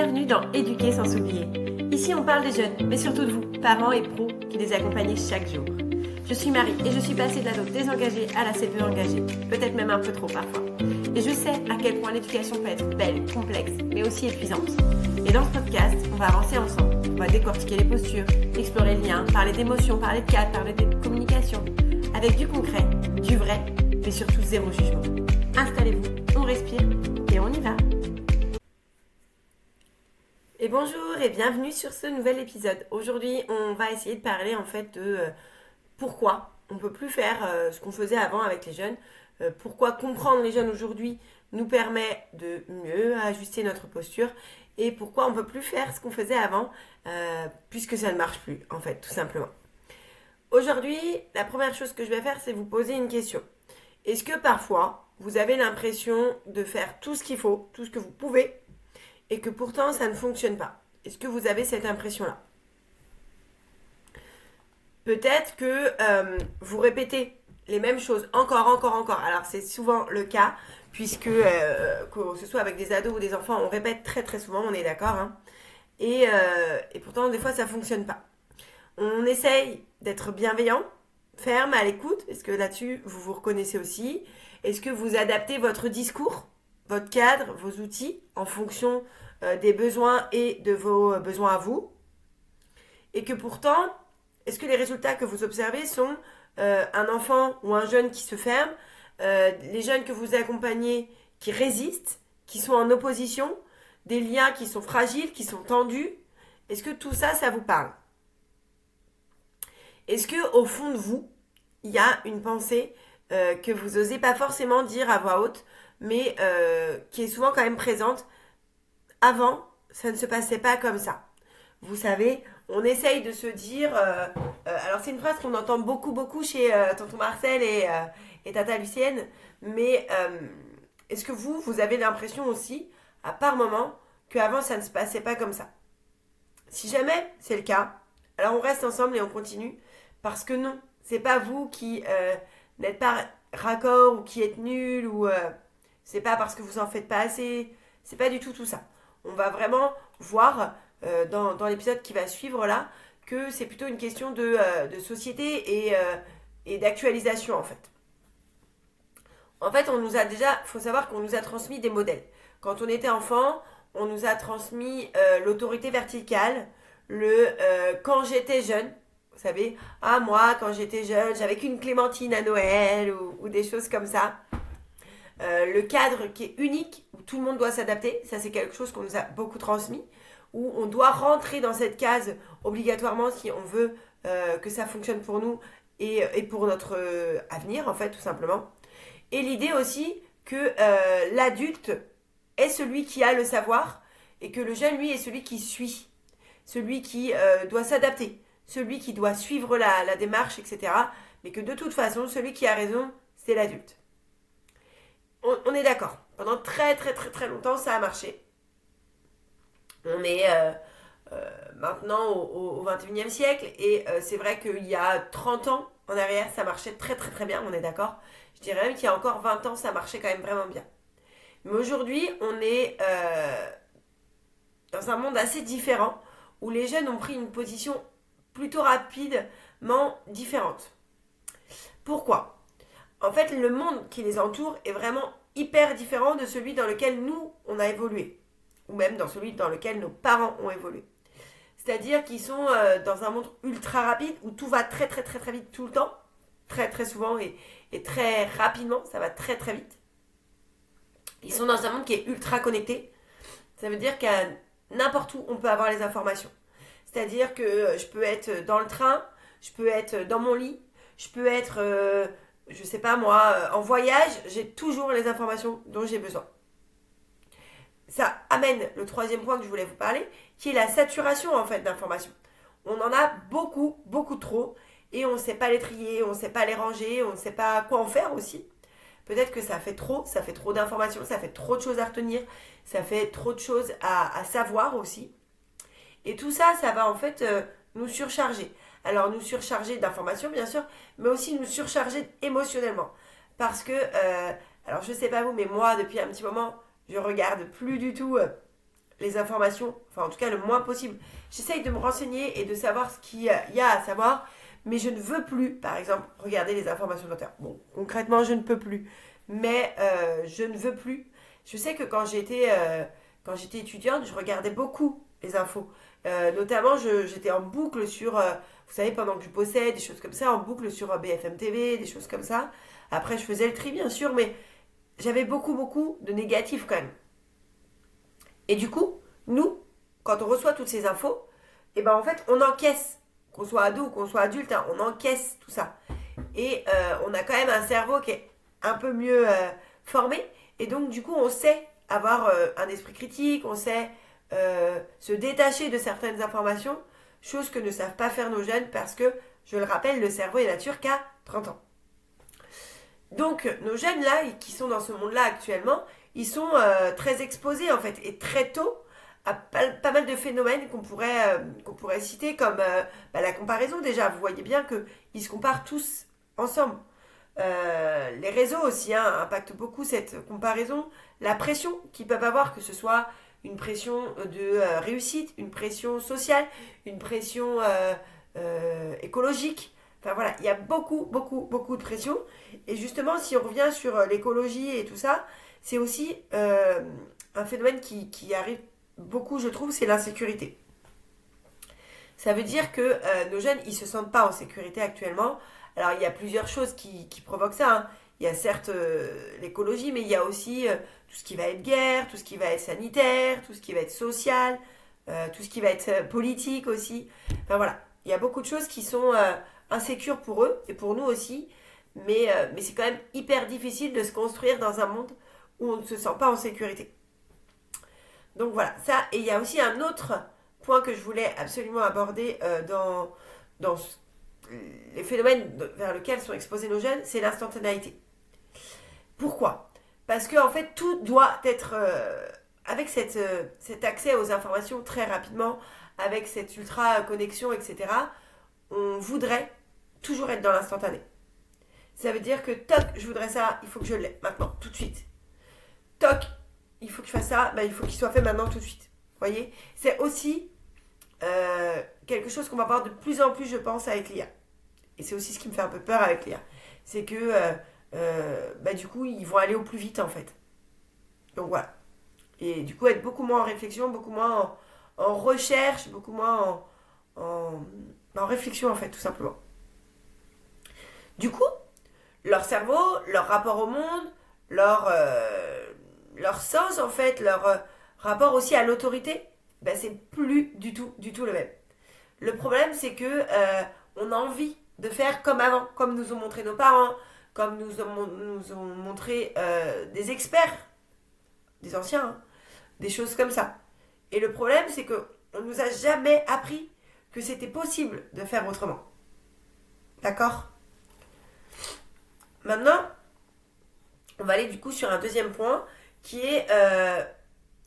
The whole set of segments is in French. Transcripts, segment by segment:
Bienvenue dans Éduquer sans s'oublier. Ici on parle des jeunes, mais surtout de vous, parents et pros, qui les accompagnez chaque jour. Je suis Marie et je suis passée de l'ado désengagée à la CPE engagée, peut-être même un peu trop parfois. Et je sais à quel point l'éducation peut être belle, complexe, mais aussi épuisante. Et dans ce podcast, on va avancer ensemble. On va décortiquer les postures, explorer le lien, parler d'émotions, parler de cadres, parler de communication, avec du concret, du vrai, mais surtout zéro jugement. Installez-vous, on respire et on y va. Et bonjour et bienvenue sur ce nouvel épisode. Aujourd'hui, on va essayer de parler en fait de pourquoi on ne peut plus faire ce qu'on faisait avant avec les jeunes. Pourquoi comprendre les jeunes aujourd'hui nous permet de mieux ajuster notre posture et pourquoi on ne peut plus faire ce qu'on faisait avant puisque ça ne marche plus en fait, tout simplement. Aujourd'hui, la première chose que je vais faire, c'est vous poser une question. Est-ce que parfois, vous avez l'impression de faire tout ce qu'il faut, tout ce que vous pouvez, et que pourtant ça ne fonctionne pas? Est-ce que vous avez cette impression-là? Peut-être que vous répétez les mêmes choses encore. Alors c'est souvent le cas, puisque que ce soit avec des ados ou des enfants, on répète très souvent, on est d'accord, hein. Et pourtant des fois ça ne fonctionne pas. On essaye d'être bienveillant, ferme, à l'écoute. Est-ce que là-dessus vous vous reconnaissez aussi? Est-ce que vous adaptez votre discours, votre cadre, vos outils en fonction des besoins et de vos besoins à vous? Et que pourtant, est-ce que les résultats que vous observez sont un enfant ou un jeune qui se ferme, les jeunes que vous accompagnez qui résistent, qui sont en opposition, des liens qui sont fragiles, qui sont tendus? Est-ce que tout ça, ça vous parle? Est-ce que au fond de vous, il y a une pensée que vous n'osez pas forcément dire à voix haute, mais qui est souvent quand même présente? Avant, ça ne se passait pas comme ça. Vous savez, on essaye de se dire... alors c'est une phrase qu'on entend beaucoup chez tonton Marcel et tata Lucienne, mais est-ce que vous avez l'impression aussi, à par moment, qu'avant ça ne se passait pas comme ça? Si jamais c'est le cas, alors on reste ensemble et on continue, parce que non, c'est pas vous qui n'êtes pas raccord ou qui êtes nul, ou c'est pas parce que vous en faites pas assez, c'est pas du tout ça. On va vraiment voir dans l'épisode qui va suivre là que c'est plutôt une question de société et d'actualisation en fait. En fait, on nous a déjà, il faut savoir qu'on nous a transmis des modèles. Quand on était enfant, on nous a transmis l'autorité verticale, quand j'étais jeune, vous savez, moi quand j'étais jeune, j'avais qu'une clémentine à Noël ou des choses comme ça. Le cadre qui est unique, où tout le monde doit s'adapter, ça c'est quelque chose qu'on nous a beaucoup transmis, où on doit rentrer dans cette case obligatoirement si on veut que ça fonctionne pour nous et pour notre avenir en fait tout simplement. Et l'idée aussi que l'adulte est celui qui a le savoir et que le jeune lui est celui qui suit, celui qui doit s'adapter, celui qui doit suivre la démarche, etc. Mais que de toute façon celui qui a raison c'est l'adulte. On est d'accord. Pendant très longtemps, ça a marché. On est maintenant au 21e siècle et c'est vrai qu'il y a 30 ans en arrière, ça marchait très bien, on est d'accord. Je dirais même qu'il y a encore 20 ans, ça marchait quand même vraiment bien. Mais aujourd'hui, on est dans un monde assez différent où les jeunes ont pris une position plutôt rapidement différente. Pourquoi ? En fait, le monde qui les entoure est vraiment hyper différent de celui dans lequel nous, on a évolué. Ou même dans celui dans lequel nos parents ont évolué. C'est-à-dire qu'ils sont dans un monde ultra rapide où tout va très vite tout le temps. Très souvent et très rapidement. Ça va très vite. Ils sont dans un monde qui est ultra connecté. Ça veut dire qu'à n'importe où, on peut avoir les informations. C'est-à-dire que je peux être dans le train, je peux être dans mon lit, je peux être... je sais pas moi, en voyage, j'ai toujours les informations dont j'ai besoin. Ça amène le troisième point que je voulais vous parler, qui est la saturation en fait d'informations. On en a beaucoup trop, et on ne sait pas les trier, on ne sait pas les ranger, on ne sait pas quoi en faire aussi. Peut-être que ça fait trop d'informations, ça fait trop de choses à retenir, ça fait trop de choses à savoir aussi. Et tout ça, ça va en fait nous surcharger. Alors nous surcharger d'informations bien sûr, mais aussi nous surcharger émotionnellement. Parce que, alors je sais pas vous, mais moi depuis un petit moment, je regarde plus du tout les informations, enfin en tout cas le moins possible. J'essaye de me renseigner et de savoir ce qu'il y a à savoir, mais je ne veux plus, par exemple, regarder les informations de l'auteur. Bon, concrètement, je ne peux plus, mais je ne veux plus. Je sais que quand j'étais étudiante, je regardais beaucoup les infos. Notamment, j'étais en boucle sur, vous savez, pendant que je bossais, des choses comme ça, en boucle sur BFM TV, des choses comme ça. Après, je faisais le tri, bien sûr, mais j'avais beaucoup, beaucoup de négatifs quand même. Et du coup, nous, quand on reçoit toutes ces infos, et ben en fait, on encaisse, qu'on soit ado ou qu'on soit adulte, hein, on encaisse tout ça. Et on a quand même un cerveau qui est un peu mieux formé. Et donc, du coup, on sait avoir un esprit critique, on sait se détacher de certaines informations, chose que ne savent pas faire nos jeunes parce que, je le rappelle, le cerveau est nature qu'à 30 ans. Donc, nos jeunes là, qui sont dans ce monde-là actuellement, ils sont très exposés en fait, et très tôt, à pas mal de phénomènes qu'on pourrait citer, comme la comparaison déjà. Vous voyez bien qu'ils se comparent tous ensemble. Les réseaux aussi impactent beaucoup cette comparaison, la pression qu'ils peuvent avoir, que ce soit une pression de réussite, une pression sociale, une pression écologique. Enfin voilà, il y a beaucoup, beaucoup, beaucoup de pression. Et justement, si on revient sur l'écologie et tout ça, c'est aussi un phénomène qui arrive beaucoup, je trouve, c'est l'insécurité. Ça veut dire que nos jeunes, ils se sentent pas en sécurité actuellement. Alors, il y a plusieurs choses qui provoquent ça, hein. Il y a certes l'écologie, mais il y a aussi tout ce qui va être guerre, tout ce qui va être sanitaire, tout ce qui va être social, tout ce qui va être politique aussi. Enfin voilà, il y a beaucoup de choses qui sont insécures pour eux et pour nous aussi, mais c'est quand même hyper difficile de se construire dans un monde où on ne se sent pas en sécurité. Donc voilà, ça, et il y a aussi un autre point que je voulais absolument aborder dans les phénomènes vers lesquels sont exposés nos jeunes, c'est l'instantanéité. Pourquoi? Parce que en fait, tout doit être avec cet accès aux informations très rapidement, avec cette ultra connexion, etc. On voudrait toujours être dans l'instantané. Ça veut dire que toc, je voudrais ça, il faut que je l'ai maintenant, tout de suite. Toc, il faut que je fasse ça, il faut qu'il soit fait maintenant, tout de suite. Vous voyez? C'est aussi quelque chose qu'on va voir de plus en plus, je pense, avec l'IA. Et c'est aussi ce qui me fait un peu peur avec l'IA. C'est que du coup, ils vont aller au plus vite, en fait. Donc voilà. Et du coup, être beaucoup moins en réflexion, beaucoup moins en recherche, beaucoup moins en réflexion, en fait, tout simplement. Du coup, leur cerveau, leur rapport au monde, leur sens, en fait, leur rapport aussi à l'autorité, c'est plus du tout le même. Le problème, c'est que on a envie de faire comme avant, comme nous ont montré nos parents, comme nous ont montré des experts, des anciens, hein, des choses comme ça. Et le problème, c'est qu'on ne nous a jamais appris que c'était possible de faire autrement. D'accord? Maintenant, on va aller du coup sur un deuxième point qui est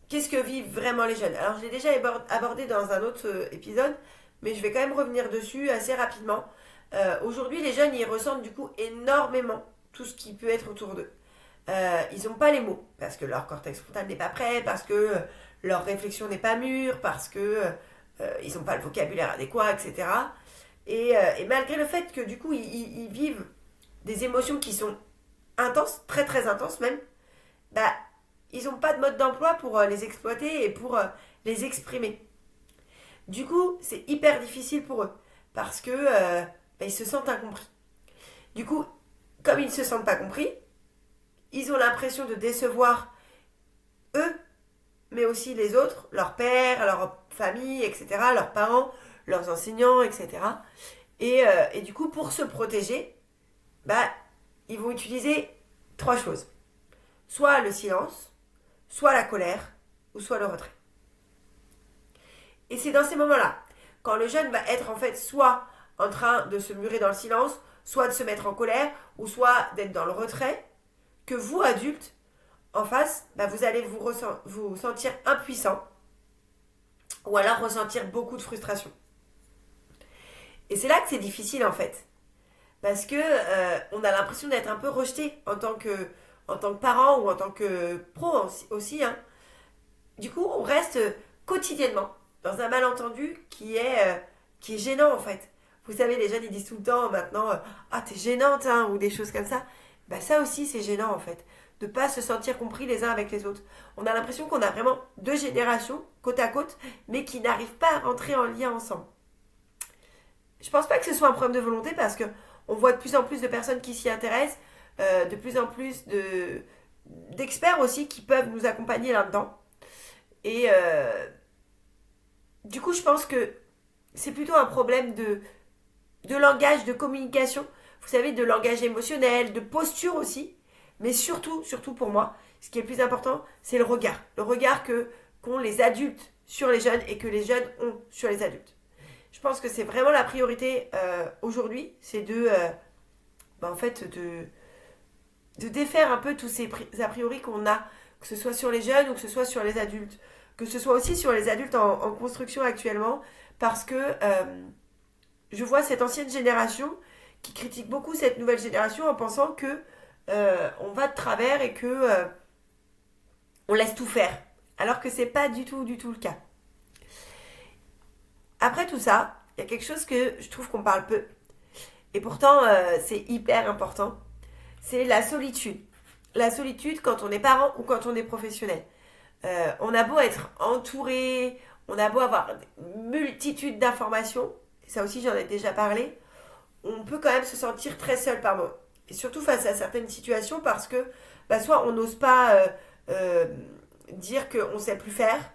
qu'est-ce que vivent vraiment les jeunes. Alors, je l'ai déjà abordé dans un autre épisode, mais je vais quand même revenir dessus assez rapidement. Aujourd'hui, les jeunes, ils ressentent du coup énormément tout ce qui peut être autour d'eux. Ils n'ont pas les mots, parce que leur cortex frontal n'est pas prêt, parce que leur réflexion n'est pas mûre, parce que ils n'ont pas le vocabulaire adéquat, etc. Et malgré le fait que du coup, ils vivent des émotions qui sont intenses, très très intenses même, ils n'ont pas de mode d'emploi pour les exploiter et pour les exprimer. Du coup, c'est hyper difficile pour eux, parce que ils se sentent incompris. Du coup, comme ils ne se sentent pas compris, ils ont l'impression de décevoir eux, mais aussi les autres, leur père, leur famille, etc., leurs parents, leurs enseignants, etc. Et du coup, pour se protéger, ils vont utiliser trois choses. Soit le silence, soit la colère, ou soit le retrait. Et c'est dans ces moments-là, quand le jeune va être en fait soit en train de se murer dans le silence, soit de se mettre en colère, ou soit d'être dans le retrait, que vous, adultes, en face, vous allez vous sentir impuissant, ou alors ressentir beaucoup de frustration. Et c'est là que c'est difficile en fait, parce que on a l'impression d'être un peu rejeté en tant que parent ou en tant que pro aussi, hein. Du coup, on reste quotidiennement dans un malentendu qui est gênant en fait. Vous savez, les jeunes ils disent tout le temps maintenant ah t'es gênante hein, ou des choses comme ça. Bah ça aussi c'est gênant en fait, de pas se sentir compris les uns avec les autres. On a l'impression qu'on a vraiment deux générations côte à côte, mais qui n'arrivent pas à rentrer en lien ensemble. Je pense pas que ce soit un problème de volonté parce que on voit de plus en plus de personnes qui s'y intéressent, de plus en plus d'experts aussi qui peuvent nous accompagner là-dedans. Et du coup, je pense que c'est plutôt un problème de langage, de communication, vous savez, de langage émotionnel, de posture aussi. Mais surtout, surtout pour moi, ce qui est le plus important, c'est le regard. Le regard qu'ont les adultes sur les jeunes et que les jeunes ont sur les adultes. Je pense que c'est vraiment la priorité aujourd'hui, c'est en fait, de défaire un peu tous ces a priori qu'on a, que ce soit sur les jeunes ou que ce soit sur les adultes, que ce soit aussi sur les adultes en construction actuellement, parce que je vois cette ancienne génération qui critique beaucoup cette nouvelle génération en pensant que on va de travers et que on laisse tout faire, alors que c'est pas du tout le cas. Après tout ça, il y a quelque chose que je trouve qu'on parle peu, et pourtant c'est hyper important, c'est la solitude. La solitude quand on est parent ou quand on est professionnel. On a beau être entouré, on a beau avoir une multitude d'informations, et ça aussi j'en ai déjà parlé, on peut quand même se sentir très seul par moment. Et surtout face à certaines situations parce que soit on n'ose pas dire qu'on ne sait plus faire,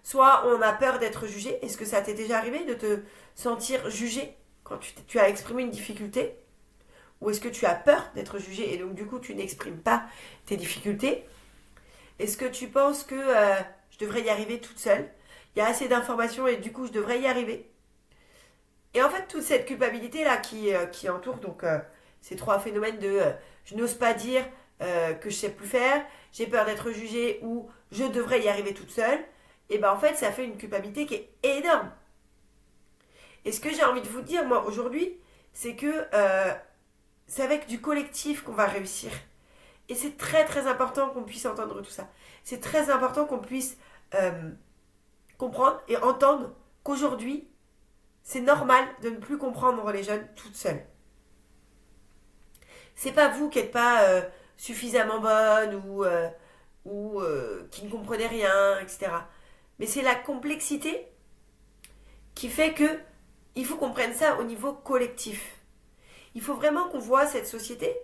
soit on a peur d'être jugé. Est-ce que ça t'est déjà arrivé de te sentir jugé quand tu as exprimé une difficulté? Ou est-ce que tu as peur d'être jugé et donc du coup tu n'exprimes pas tes difficultés? Est-ce que tu penses que je devrais y arriver toute seule? Il y a assez d'informations et du coup je devrais y arriver. Et en fait toute cette culpabilité là qui entoure donc ces trois phénomènes de je n'ose pas dire que je sais plus faire, j'ai peur d'être jugée ou je devrais y arriver toute seule, et ben en fait ça fait une culpabilité qui est énorme. Et ce que j'ai envie de vous dire moi aujourd'hui, c'est que c'est avec du collectif qu'on va réussir. Et c'est très très important qu'on puisse entendre tout ça. C'est très important qu'on puisse comprendre et entendre qu'aujourd'hui, c'est normal de ne plus comprendre les jeunes toutes seules. C'est pas vous qui n'êtes pas suffisamment bonne ou qui ne comprenez rien, etc. Mais c'est la complexité qui fait que il faut qu'on prenne ça au niveau collectif. Il faut vraiment qu'on voit cette société,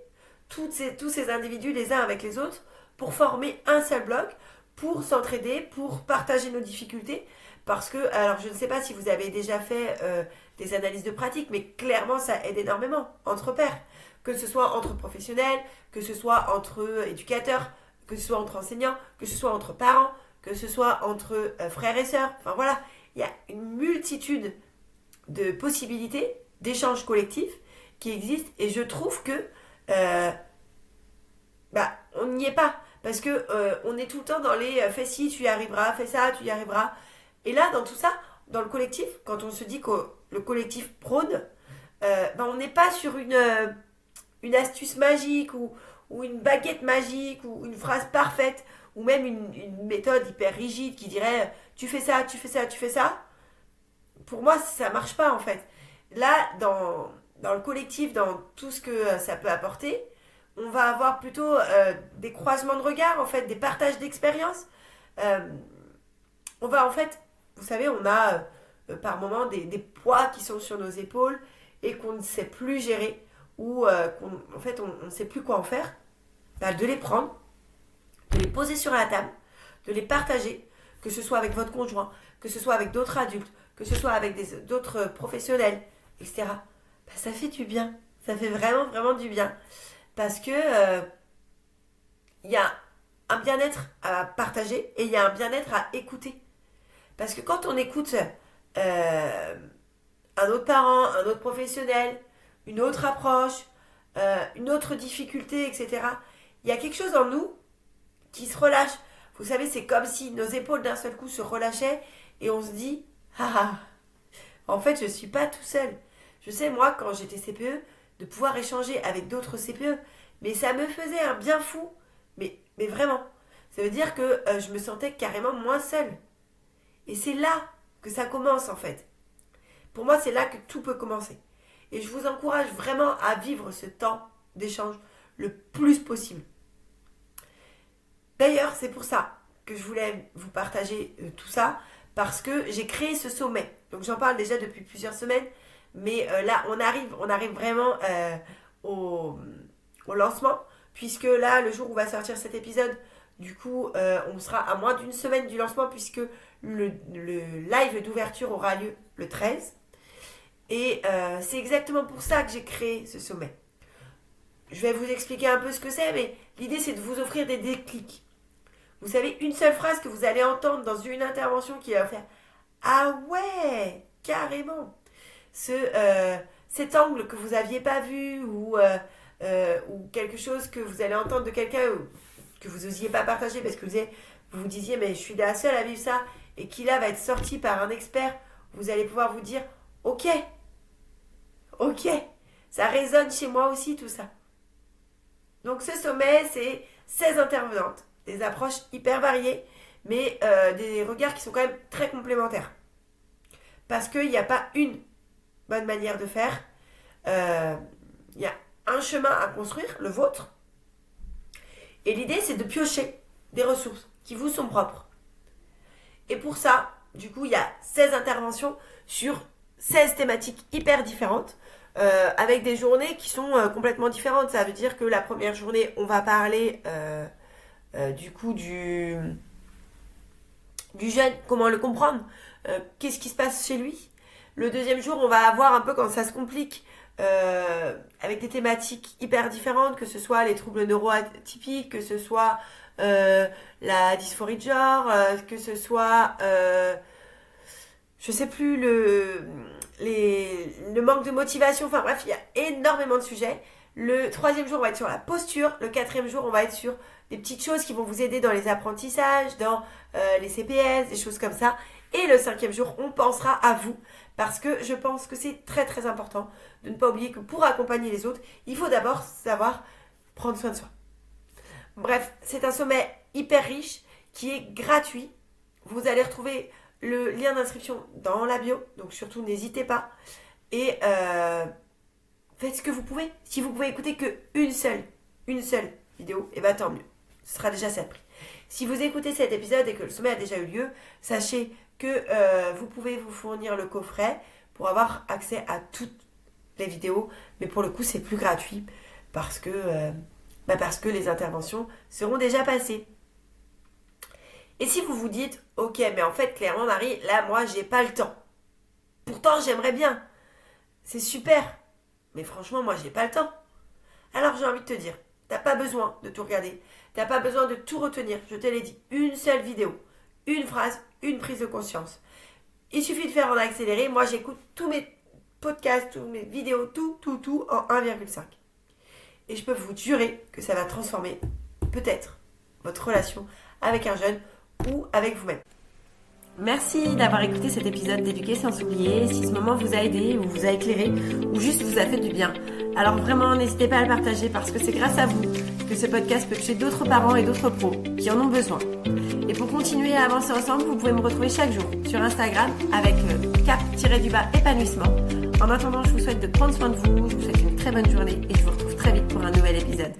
tous ces individus les uns avec les autres, pour former un seul bloc, pour s'entraider, pour partager nos difficultés. Parce que, alors je ne sais pas si vous avez déjà fait des analyses de pratique, mais clairement ça aide énormément entre pairs. Que ce soit entre professionnels, que ce soit entre éducateurs, que ce soit entre enseignants, que ce soit entre parents, que ce soit entre frères et sœurs. Enfin voilà, il y a une multitude de possibilités d'échanges collectifs qui existent et je trouve que on n'y est pas parce que on est tout le temps dans les fais ci tu y arriveras, fais ça tu y arriveras, et là dans tout ça, dans le collectif, quand on se dit que le collectif prône, on n'est pas sur une astuce magique ou une baguette magique ou une phrase parfaite ou même une méthode hyper rigide qui dirait tu fais ça, tu fais ça, tu fais ça. Pour moi ça marche pas en fait. Là dans le collectif, dans tout ce que ça peut apporter, on va avoir plutôt des croisements de regards, en fait, des partages d'expériences. Euh, on va en fait, vous savez, on a par moments des poids qui sont sur nos épaules et qu'on ne sait plus gérer ou qu'en fait on ne sait plus quoi en faire. De les prendre, de les poser sur la table, de les partager, que ce soit avec votre conjoint, que ce soit avec d'autres adultes, que ce soit avec d'autres professionnels, etc. Ça fait du bien. Ça fait vraiment, vraiment du bien. Parce que y a un bien-être à partager et il y a un bien-être à écouter. Parce que quand on écoute un autre parent, un autre professionnel, une autre approche, une autre difficulté, etc., il y a quelque chose en nous qui se relâche. Vous savez, c'est comme si nos épaules d'un seul coup se relâchaient et on se dit ah, en fait, je ne suis pas tout seul. Je sais, moi, quand j'étais CPE, de pouvoir échanger avec d'autres CPE, mais ça me faisait un bien fou. Mais vraiment. Ça veut dire que je me sentais carrément moins seule. Et c'est là que ça commence en fait. Pour moi, c'est là que tout peut commencer. Et je vous encourage vraiment à vivre ce temps d'échange le plus possible. D'ailleurs, c'est pour ça que je voulais vous partager tout ça, parce que j'ai créé ce sommet. Donc j'en parle déjà depuis plusieurs semaines, mais là, on arrive vraiment au lancement, puisque là, le jour où va sortir cet épisode, du coup, on sera à moins d'une semaine du lancement, puisque le live d'ouverture aura lieu le 13. Et c'est exactement pour ça que j'ai créé ce sommet. Je vais vous expliquer un peu ce que c'est, mais l'idée c'est de vous offrir des déclics. Vous savez, une seule phrase que vous allez entendre dans une intervention qui va faire « Ah ouais, carrément !» Cet angle que vous n'aviez pas vu ou quelque chose que vous allez entendre de quelqu'un que vous n'osiez pas partager parce que vous vous disiez « Mais je suis la seule à vivre ça » et qui là va être sorti par un expert, vous allez pouvoir vous dire « Ok, ça résonne chez moi aussi tout ça. » Donc ce sommet, c'est 16 intervenantes, des approches hyper variées, mais des regards qui sont quand même très complémentaires. Parce qu'il n'y a pas une bonne manière de faire. Il y a un chemin à construire, le vôtre. Et l'idée, c'est de piocher des ressources qui vous sont propres. Et pour ça, du coup, il y a 16 interventions sur 16 thématiques hyper différentes. Avec des journées qui sont complètement différentes. Ça veut dire que la première journée, on va parler du coup du jeune, comment le comprendre, qu'est-ce qui se passe chez lui. Le deuxième jour, on va avoir un peu quand ça se complique, avec des thématiques hyper différentes, que ce soit les troubles neuroatypiques, que ce soit la dysphorie de genre, que ce soit je sais plus, le manque de motivation, enfin bref, il y a énormément de sujets. Le troisième jour, on va être sur la posture. Le quatrième jour, on va être sur des petites choses qui vont vous aider dans les apprentissages, dans les CPS, des choses comme ça. Et le cinquième jour, on pensera à vous, parce que je pense que c'est très très important de ne pas oublier que pour accompagner les autres, il faut d'abord savoir prendre soin de soi. Bref, c'est un sommet hyper riche qui est gratuit. Vous allez retrouver le lien d'inscription dans la bio, donc surtout n'hésitez pas. Et faites ce que vous pouvez. Si vous pouvez écouter qu'une seule vidéo, et bien tant mieux. Ce sera déjà ça de prix. Si vous écoutez cet épisode et que le sommet a déjà eu lieu, sachez que vous pouvez vous fournir le coffret pour avoir accès à toutes les vidéos. Mais pour le coup, c'est plus gratuit parce que les interventions seront déjà passées. Et si vous vous dites, ok, mais en fait, clairement, Marie, là, moi, j'ai pas le temps. Pourtant, j'aimerais bien. C'est super. Mais franchement, moi, j'ai pas le temps. Alors, j'ai envie de te dire, t'as pas besoin de tout regarder. T'as pas besoin de tout retenir. Je te l'ai dit, une seule vidéo, une phrase, une prise de conscience. Il suffit de faire en accéléré. Moi, j'écoute tous mes podcasts, toutes mes vidéos, tout en 1,5. Et je peux vous jurer que ça va transformer peut-être votre relation avec un jeune ou avec vous-même. Merci d'avoir écouté cet épisode d'Éduquer sans s'oublier. Si ce moment vous a aidé ou vous a éclairé ou juste vous a fait du bien, alors vraiment n'hésitez pas à le partager parce que c'est grâce à vous que ce podcast peut toucher d'autres parents et d'autres pros qui en ont besoin. Et pour continuer à avancer ensemble, vous pouvez me retrouver chaque jour sur Instagram avec cap-épanouissement. En attendant, je vous souhaite de prendre soin de vous, je vous souhaite une très bonne journée et je vous retrouve très vite pour un nouvel épisode.